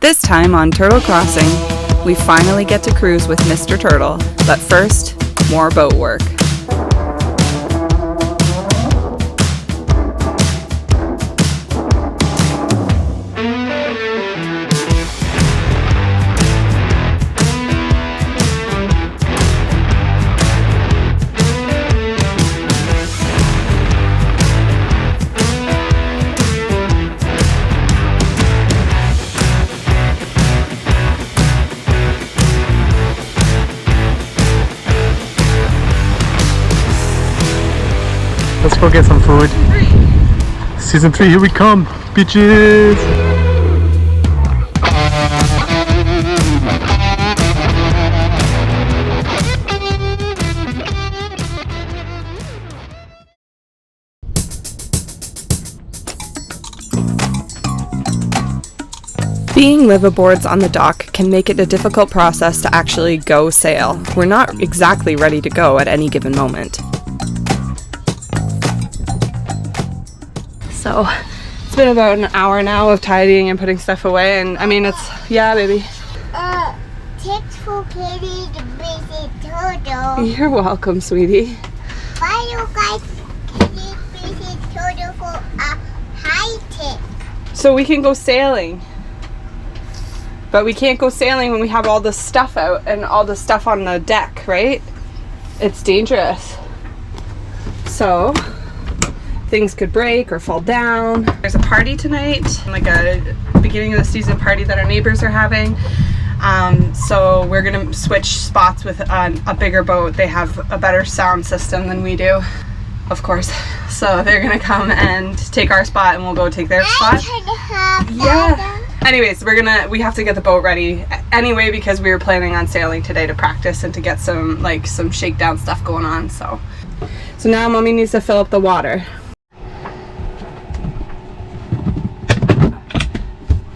This time on Turtle Crossing, we finally get to cruise with Mr. Turtle, but first, more boat work. Let's go get some food. Season 3, here we come, bitches! Being liveaboards on the dock can make it a difficult process to actually go sail. We're not exactly ready to go at any given moment. So it's been about an hour now of tidying and putting stuff away, and I mean yeah, baby. Thanks for carrying the baby turtle. You're welcome, sweetie. Why you guys carry baby turtle for a high tech? So we can go sailing. But we can't go sailing when we have all the stuff out and all the stuff on the deck, right? It's dangerous. So things could break or fall down. There's a party tonight, like a beginning of the season party that our neighbors are having. So we're gonna switch spots with a bigger boat. They have a better sound system than we do, of course. So they're gonna come and take our spot and we'll go take their spot. Yeah. Anyways, we have to get the boat ready anyway because we were planning on sailing today to practice and to get some shakedown stuff going on. So now mommy needs to fill up the water.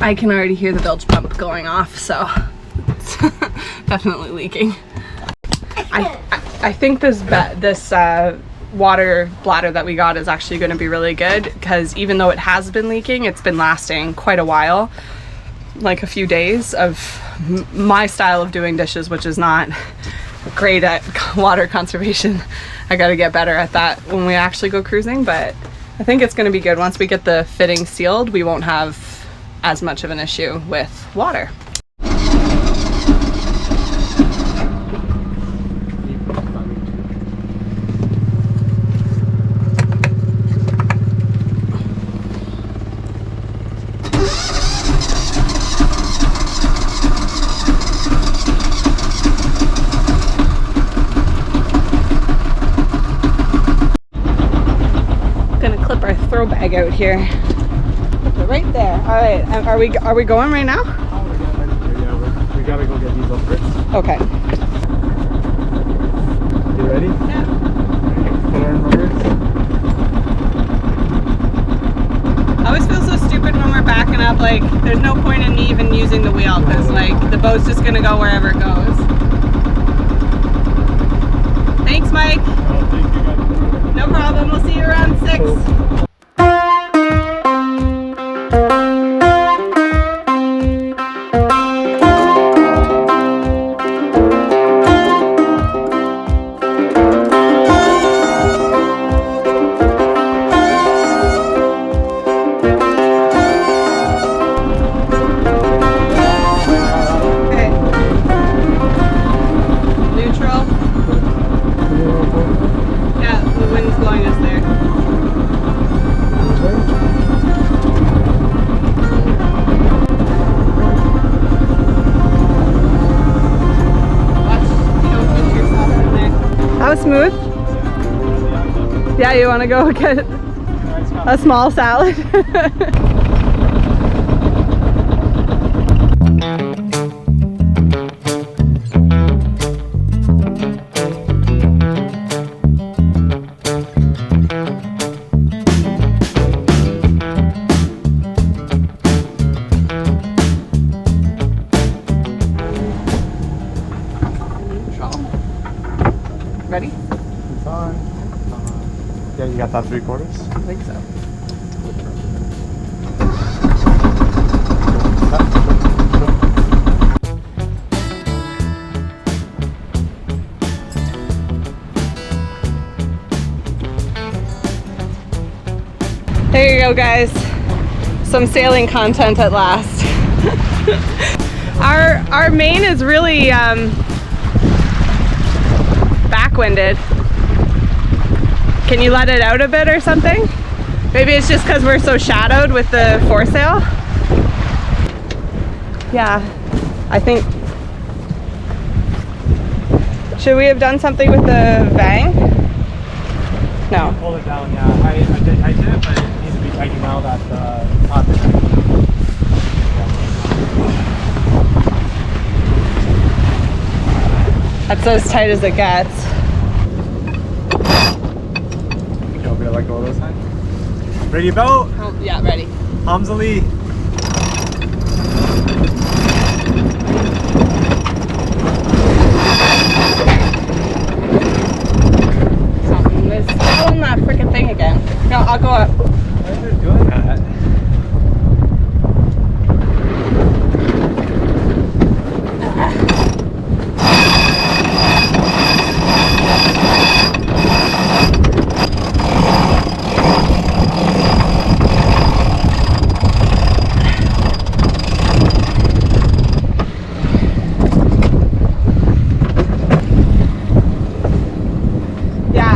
I can already hear the bilge pump going off, so it's definitely leaking. I think this water bladder that we got is actually going to be really good because even though it has been leaking, it's been lasting quite a while, like a few days of my style of doing dishes, which is not great at water conservation. I got to get better at that when we actually go cruising, but I think it's going to be good. Once we get the fitting sealed, we won't have as much of an issue with water. Gonna clip our throw bag out here. Right there. All right. Are we going right now? Yeah, we gotta go get these up first. Okay. You ready? Yeah. Put our numbers. I always feel so stupid when we're backing up. Like, there's no point in me even using the wheel because, like, the boat's just gonna go wherever it goes. Thanks, Mike. Oh, thank you guys. No problem. We'll see you around 6. Cool. That was smooth. Yeah, you want to go get a small salad? Ready? Yeah, you got that 3/4? I think so. go, guys. Some sailing content at last. Our main is really backwinded. Can you let it out a bit or something? Maybe it's just because we're so shadowed with the foresail. Yeah, I think. Should we have done something with the vang? No. Pull it down, yeah. I did it, but it needs to be tightened now that the top is. That's as tight as it gets. Okay, we're gonna let go of those signs. Ready, boat? Oh, yeah, ready. Arms Ali. Something is on that freaking thing again. No, I'll go up. Why are they doing that?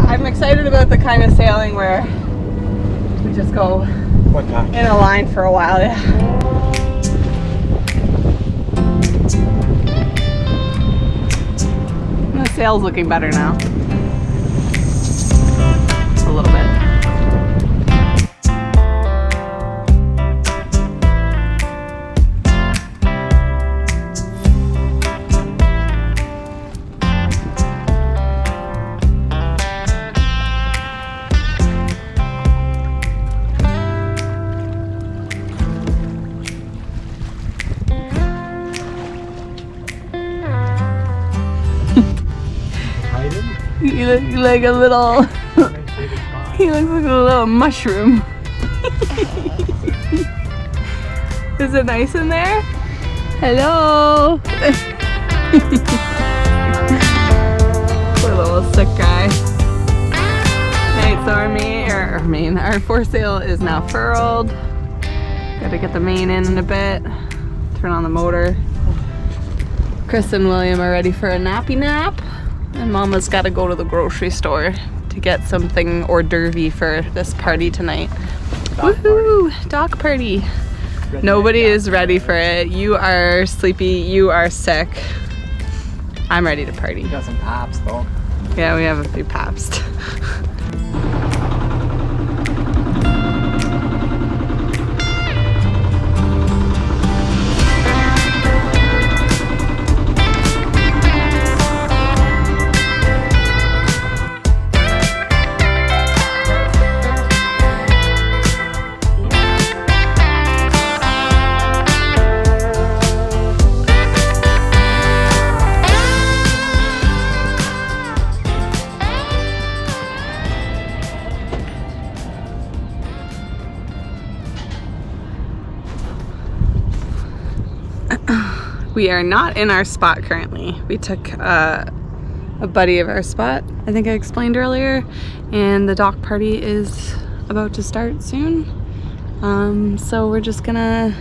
I'm excited about the kind of sailing where we just go What time? in a line for a while. Yeah. The sail's looking better now. A little bit. You look like a little, he looks like a little mushroom. Is it nice in there? Hello. Poor little sick guy. Alright, so our foresail is now furled. Gotta get the main in a bit. Turn on the motor. Chris and William are ready for a nappy nap. And Mama's got to go to the grocery store to get something hors d'oeuvre for this party tonight. Woohoo! Dock party. Nobody is ready for it. You are sleepy. You are sick. I'm ready to party. We got some paps though. Yeah, we have a few paps. We are not in our spot currently. We took a buddy of our spot, I think I explained earlier, and the dock party is about to start soon. So we're just gonna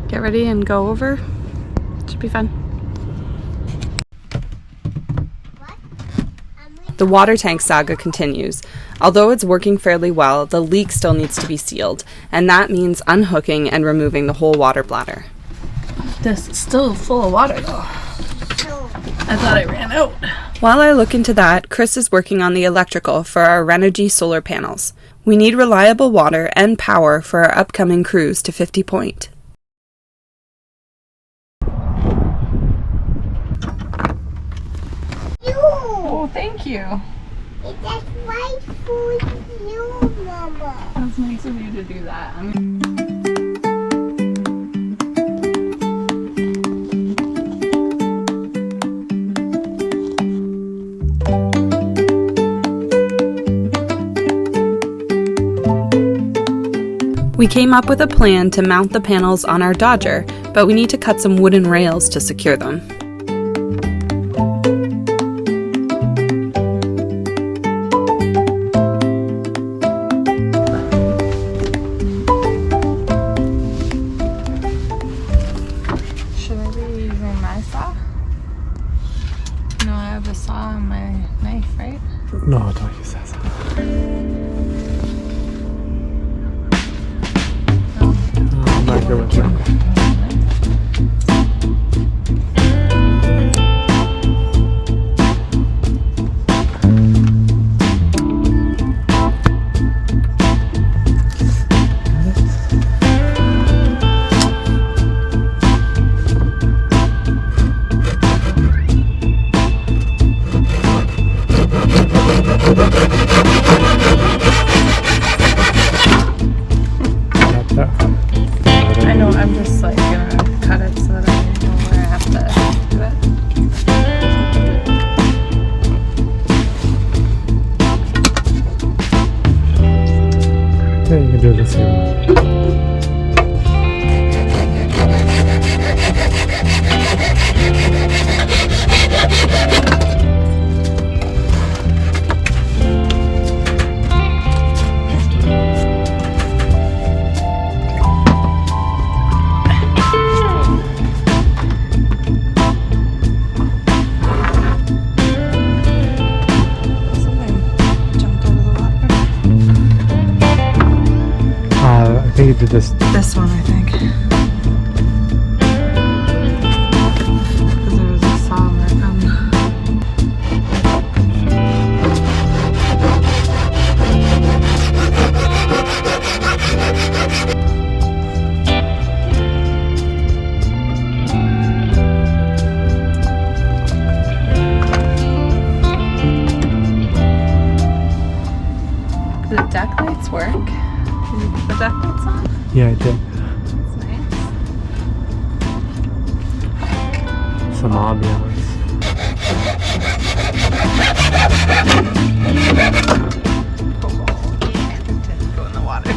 get ready and go over. Should be fun. The water tank saga continues. Although it's working fairly well, the leak still needs to be sealed, and that means unhooking and removing the whole water bladder. This is still full of water though. I thought I ran out. While I look into that, Chris is working on the electrical for our Renogy solar panels. We need reliable water and power for our upcoming cruise to 50 Point. Oh, thank you. That's right for you, Mama. That's nice of you to do that. We came up with a plan to mount the panels on our Dodger, but we need to cut some wooden rails to secure them. my saw? No, I have a saw on my knife, right? No, don't use that. I'm not good with that. I know, I'm just like gonna cut it so that I know where I have to do it. Yeah, you can do it the same way. Something jumped out of the water. I think you did this. This one, I think. Because there was a saw there. The deck lights work. Did you put the deck lights on? Yeah, I did. That's nice. Some ambiance. Didn't go in the water.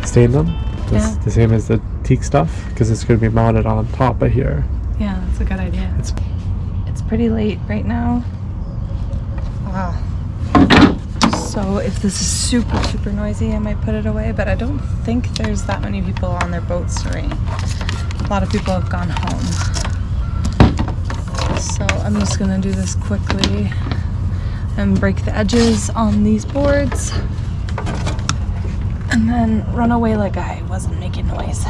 Stain them? Yeah. The same as the teak stuff? Because it's going to be mounted on top of here. Yeah, that's a good idea. It's It's pretty late right now. Wow. So if this is super, super noisy, I might put it away, but I don't think there's that many people on their boats today. A lot of people have gone home. So I'm just gonna do this quickly and break the edges on these boards and then run away like I wasn't making noise.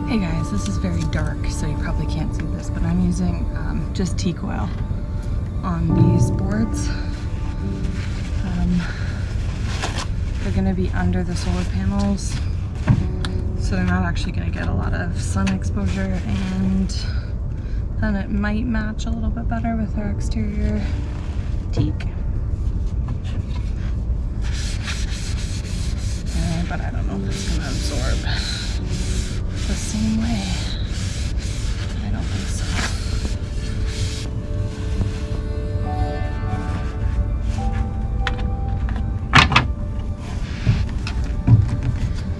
Hey guys, this is very dark, so you probably can't see this, but I'm using just teak oil on these boards. They're going to be under the solar panels, so they're not actually going to get a lot of sun exposure, and then it might match a little bit better with our exterior teak. But I don't know if it's going to absorb the same way. I don't think so.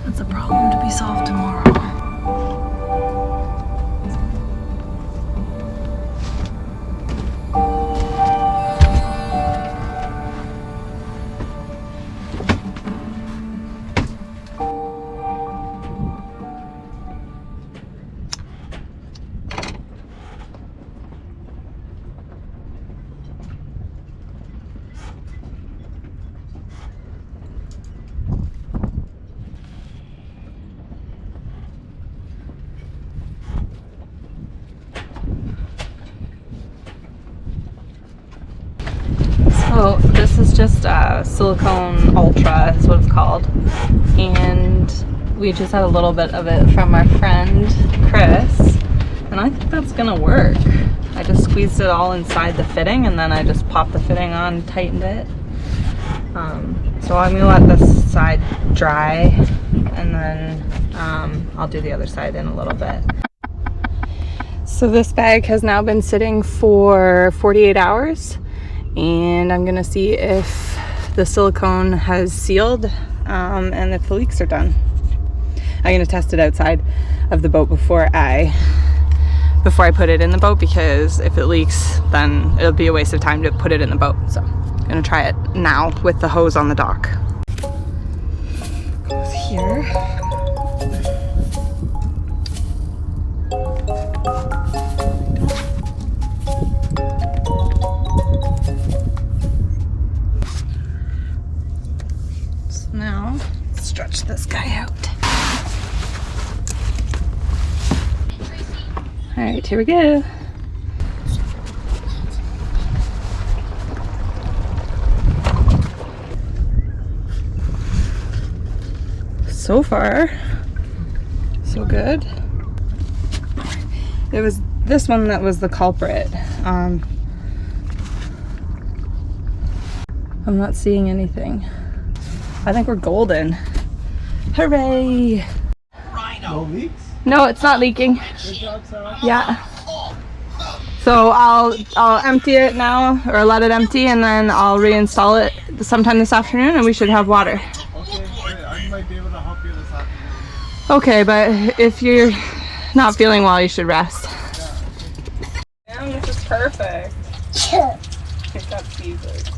That's a problem to be solved tomorrow. So this is just silicone ultra is what it's called, and we just had a little bit of it from our friend Chris, and I think that's gonna work. I just squeezed it all inside the fitting, and then I just popped the fitting on, tightened it, So I'm gonna let this side dry, and then I'll do the other side in a little bit. So this bag has now been sitting for 48 hours, and I'm gonna see if the silicone has sealed and if the leaks are done. I'm gonna test it outside of the boat before I put it in the boat, because if it leaks, then it'll be a waste of time to put it in the boat. So I'm gonna try it now with the hose on the dock. Goes here. So now, stretch this guy out. All right, here we go. So far, so good. It was this one that was the culprit. I'm not seeing anything. I think we're golden. Hooray! No leaks? No, it's not leaking. Yeah. So I'll empty it now, or let it empty, and then I'll reinstall it sometime this afternoon, and we should have water. Okay, great. I might be able to help you this afternoon. Okay, but if you're not feeling well, you should rest. Damn, this is perfect. It got Caesar.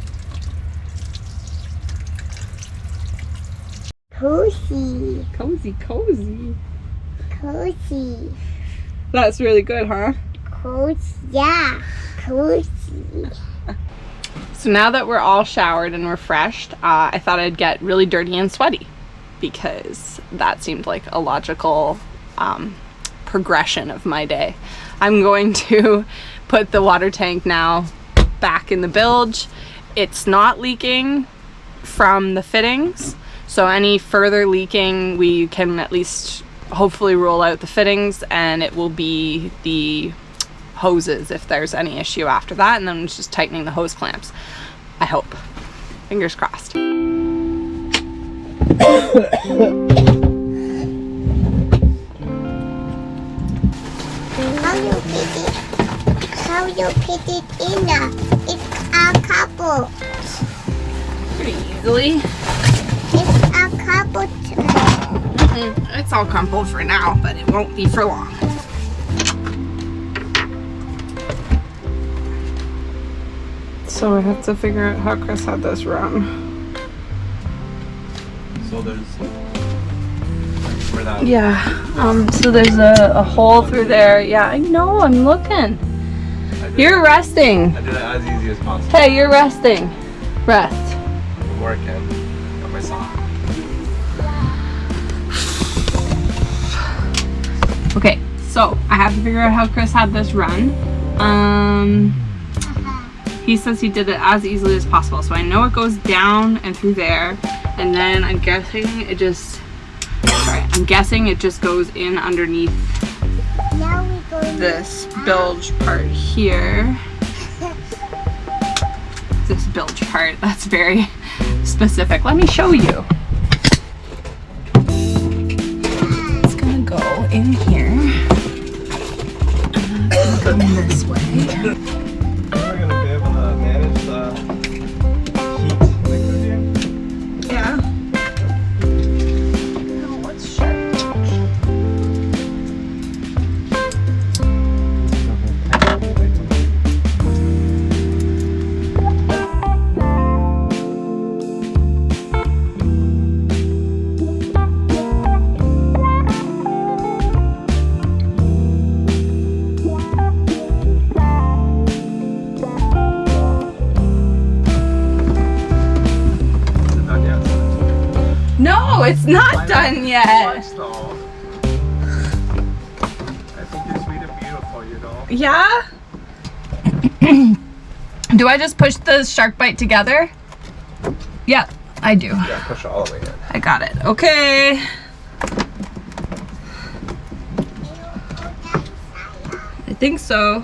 Cozy. Cozy, cozy. Cozy. That's really good, huh? Cozy. Yeah. Cozy. So now that we're all showered and refreshed, I thought I'd get really dirty and sweaty, because that seemed like a logical progression of my day. I'm going to put the water tank now back in the bilge. It's not leaking from the fittings, so any further leaking we can at least hopefully roll out the fittings, and it will be the hoses if there's any issue after that, and then it's just tightening the hose clamps. I hope. Fingers crossed. How you put it in there? It's a couple. Pretty easily. It's a couple. It's all crumpled for now, but it won't be for long. So I have to figure out how Chris had this run. So there's where that. Yeah, so there's a hole through there. Yeah, I know, I'm looking. You're resting. I did it as easy as possible. Hey, you're resting. Rest. I'm working on myself. Okay, so I have to figure out how Chris had this run. He says he did it as easily as possible. So I know it goes down and through there, and then I'm guessing it just goes in underneath Now we go this bilge part here. This bilge part, that's very specific. Let me show you. It's gonna go in here. It's gonna go this way. We're gonna be able to manage the heat liquid here. Yeah. Oh, what's sharp? No, it's not done yet. Much, though. I think you're sweet and beautiful, you know. Yeah? Do I just push the shark bite together? Yep, I do. Yeah, push it all the way in. I got it. Okay. I think so.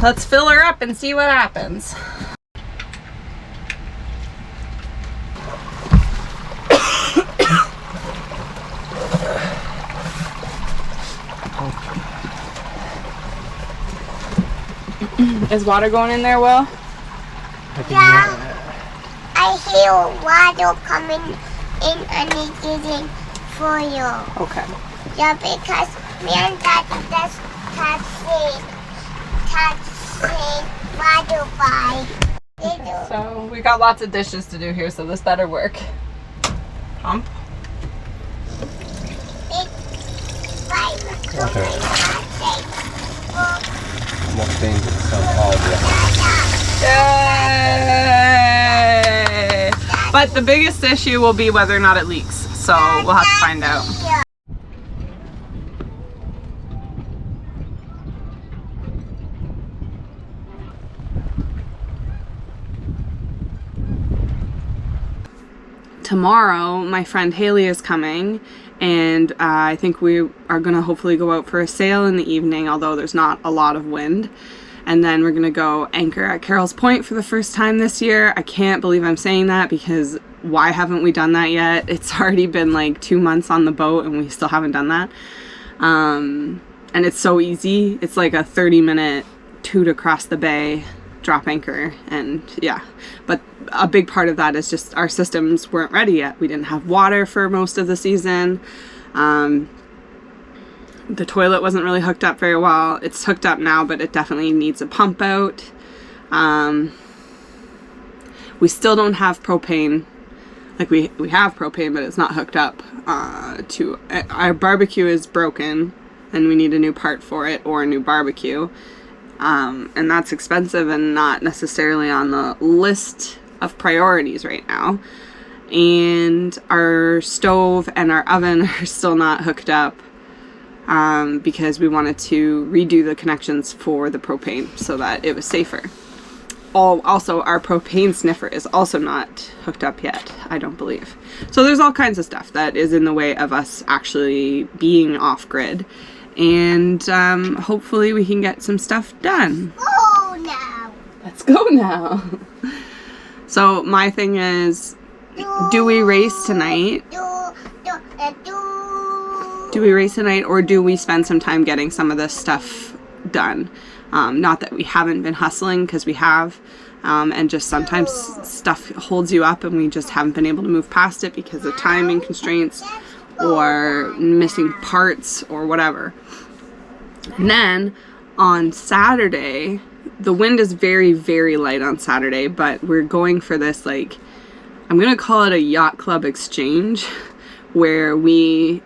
Let's fill her up and see what happens. Is water going in there, Will? Yeah. I hear water coming in and it's getting for you. Okay. Yeah, because me and Dad just touching water by. So we got lots of dishes to do here, so this better work. Pump. Most dangerous of all the Yay! But the biggest issue will be whether or not it leaks, so we'll have to find out. Tomorrow, my friend Haley is coming, and I think we are going to hopefully go out for a sail in the evening, although there's not a lot of wind. And then we're going to go anchor at Carroll's Point for the first time this year. I can't believe I'm saying that, because why haven't we done that yet? It's already been like 2 months on the boat and we still haven't done that. And it's so easy. It's like a 30-minute toot across the bay, drop anchor, and yeah. But a big part of that is just our systems weren't ready yet. We didn't have water for most of the season. The toilet wasn't really hooked up very well. It's hooked up now, but it definitely needs a pump out. We still don't have propane. Like we have propane, but it's not hooked up to our barbecue is broken and we need a new part for it or a new barbecue. And that's expensive and not necessarily on the list of priorities right now. And our stove and our oven are still not hooked up because we wanted to redo the connections for the propane so that it was safer. Also, our propane sniffer is also not hooked up yet, I don't believe. So there's all kinds of stuff that is in the way of us actually being off-grid. And hopefully we can get some stuff done. Oh, now. Let's go now. So my thing is, do we race tonight? Do we race tonight, or do we spend some time getting some of this stuff done? Not that we haven't been hustling, because we have, and just sometimes stuff holds you up and we just haven't been able to move past it because of timing constraints or missing parts or whatever. And then on Saturday, the wind is very, very light on Saturday, but we're going for this, like, I'm going to call it a yacht club exchange, where we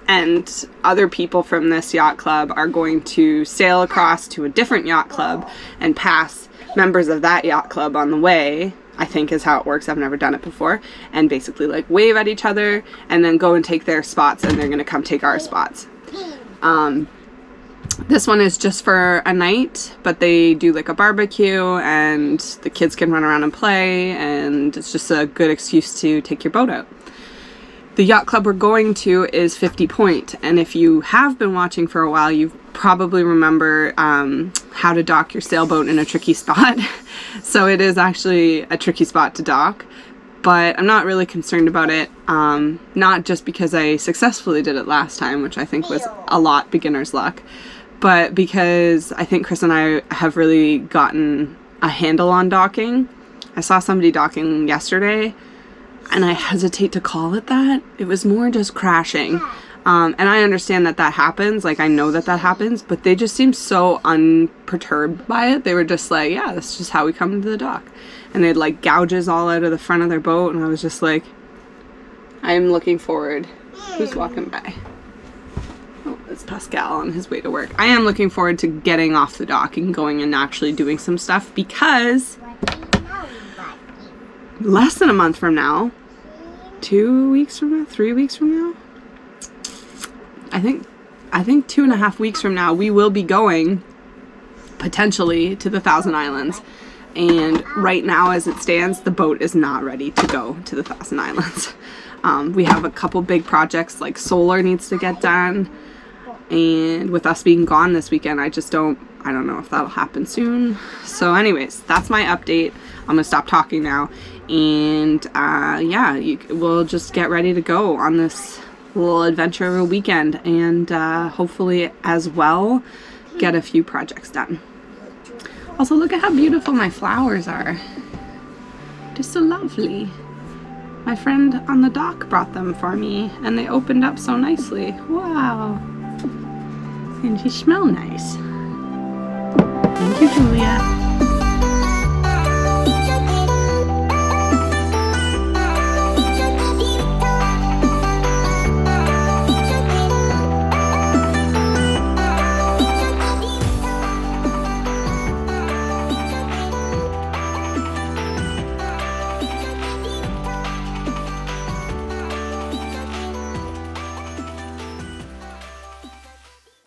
and other people from this yacht club are going to sail across to a different yacht club and pass members of that yacht club on the way, I think is how it works. I've never done it before. And basically like wave at each other and then go and take their spots, and they're going to come take our spots. This one is just for a night, but they do like a barbecue and the kids can run around and play, and it's just a good excuse to take your boat out. The yacht club we're going to is 50 Point, and if you have been watching for a while, you probably remember how to dock your sailboat in a tricky spot. So it is actually a tricky spot to dock, but I'm not really concerned about it, not just because I successfully did it last time, which I think was a lot beginner's luck, but because I think Chris and I have really gotten a handle on docking. I saw somebody docking yesterday, and I hesitate to call it that. It was more just crashing. And I understand that that happens. Like, I know that that happens, but they just seemed so unperturbed by it. They were just like, yeah, that's just how we come to the dock. And they had like gouges all out of the front of their boat. And I was just like, I'm looking forward. Who's walking by? Oh, it's Pascal on his way to work. I am looking forward to getting off the dock and going and actually doing some stuff, because less than a month from now, 2 weeks from now, 3 weeks from now, I think 2.5 weeks from now, we will be going potentially to the Thousand Islands. And right now, as it stands, the boat is not ready to go to the Thousand Islands. We have a couple big projects, like solar needs to get done, And with us being gone this weekend, I don't know if that'll happen soon. So anyways, that's my update. I'm gonna stop talking now. And yeah, we'll just get ready to go on this little adventure of a weekend. And hopefully as well, get a few projects done. Also, look at how beautiful my flowers are. They're so lovely. My friend on the dock brought them for me, and they opened up so nicely. Wow. And they smell nice. Thank you, Julia.